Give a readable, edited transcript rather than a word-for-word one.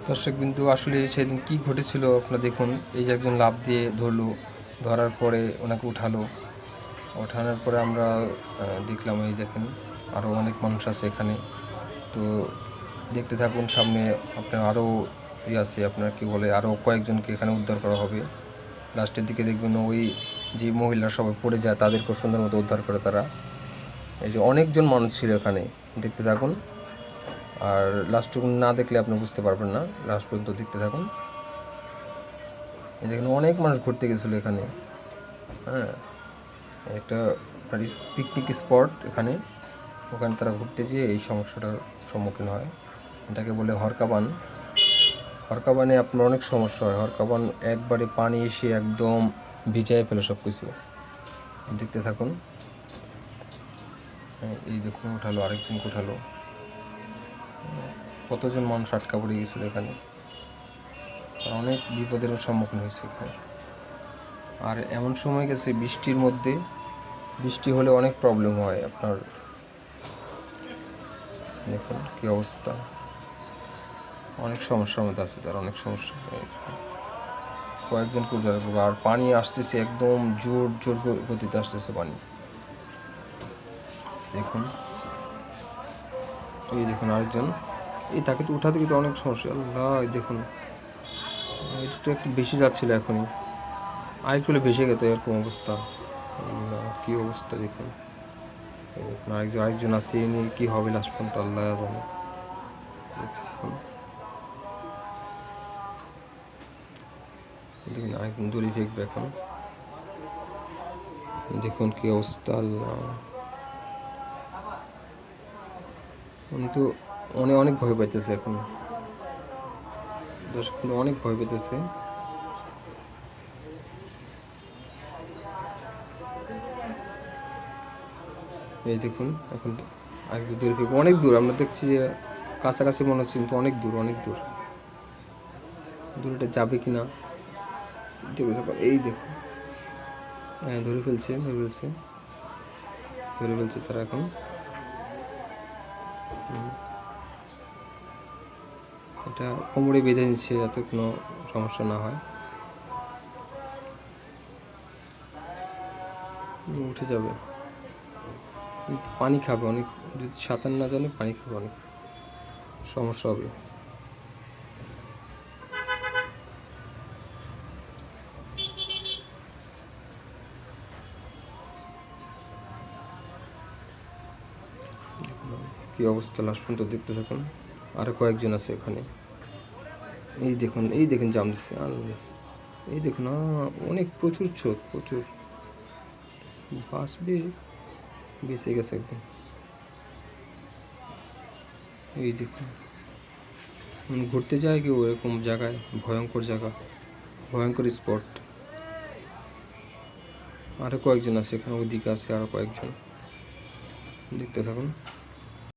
দর্শক বিন্দু আসলে সেদিন কি ঘটেছিল আপনারা দেখুন। এই যে একজন লাফ দিয়ে ধরলো, ধরার পরে ওনাকে উঠালো, ওঠানোর পরে আমরা দেখলাম এই দেখেন আরও অনেক মানুষ আছে এখানে। তো দেখতে থাকুন, সামনে আপনার আরও আছে, আপনার কি বলে, আরও কয়েকজনকে এখানে উদ্ধার করা হবে। লাস্টের দিকে দেখবেন ওই যে মহিলারা সবাই পড়ে যায় তাদেরকে সুন্দর মতো উদ্ধার করে তারা। এই যে অনেকজন মানুষ ছিল এখানে, দেখতে থাকুন। আর লাস্টটুকু না দেখলে আপনি বুঝতে পারবেন না, লাস্ট পর্যন্ত দেখতে থাকুন। এই দেখেন অনেক মানুষ ঘুরতে গেছিলো এখানে। হ্যাঁ, একটা পিকনিক স্পট এখানে, ওখানে তারা ঘুরতে যেয়ে এই সমস্যাটার সম্মুখীন হয়। এটাকে বলে হরকাবান। হরকাবানে আপনার অনেক সমস্যা হয়। হরকাবান একবারে পানি এসে একদম ভিজায় ফেলে সব কিছু। দেখতে থাকুন। এই দেখুন উঠালো, আরেকজনকে উঠালো। কতজন মানুষ আটকা পড়ে গেছিলো এখানে, তারা অনেক বিপদের সম্মুখীন হয়েছে এখানে। আর এমন সময় গেছে বৃষ্টির মধ্যে, বৃষ্টি হলে অনেক প্রবলেম হয় আপনার। দেখুন কী অবস্থা, অনেক সমস্যার মধ্যে আছে তার, অনেক সমস্যা। কয়েকজন উদ্ধার করবো, আর পানি আসতেছে একদম জোর জোর গতিতে আসতেছে পানি। দেখুন, এই দেখুন আরেকজন, এই তাকে তো উঠাতে কিন্তু অনেক সমস্যা। আল্লাহ, দেখুন এটা তো একটু বেশি যাচ্ছিল এখনই, আরেকটু হলে ভেসে গেত, এরকম অবস্থা। কী অবস্থা দেখুন। আরেকজন আছে, এনে কী হবে লাস্ট পর্যন্ত আল্লাহ জানে। দেখুন আরেকজন দড়ি ফেকবে এখন। দেখুন কী অবস্থা, আল্লাহ। উনি তো অনেক ভয় পাইতেছে এখন, দর্শক অনেক ভয় পেতেছে। এই দেখুন এখন আরেকটু দূরে ফেকবো, অনেক দূর। আমরা দেখছি যে কাছাকাছি মনে হচ্ছে, কিন্তু অনেক দূর, অনেক দূর। দূরটা যাবে কি না দেখে থাকো। এই দেখুন, হ্যাঁ ধরে ফেলছে তারা এখন। এটা কোমরে বেঁধে নিচ্ছে যাতে কোনো সমস্যা না হয়। উঠে যাবে, পানি খাবে অনেক, যদি সাঁতার না জানে পানি খাবে, অনেক সমস্যা হবে। কী অবস্থা লাস্ট পর্যন্ত দেখতে থাকুন। আরও কয়েকজন আছে এখানে। এই দেখুন জাম দিচ্ছে, এই দেখুন অনেক প্রচুর স্রোত, প্রচুর। বাঁচবে, বেঁচে গেছে একদম। এই দেখুন ঘুরতে যায় কেউ এরকম জায়গায়, ভয়ঙ্কর জায়গা, ভয়ঙ্কর স্পট। আরও কয়েকজন আছে এখানে, ওদিকে আছে আরও কয়েকজন, দেখতে থাকুন।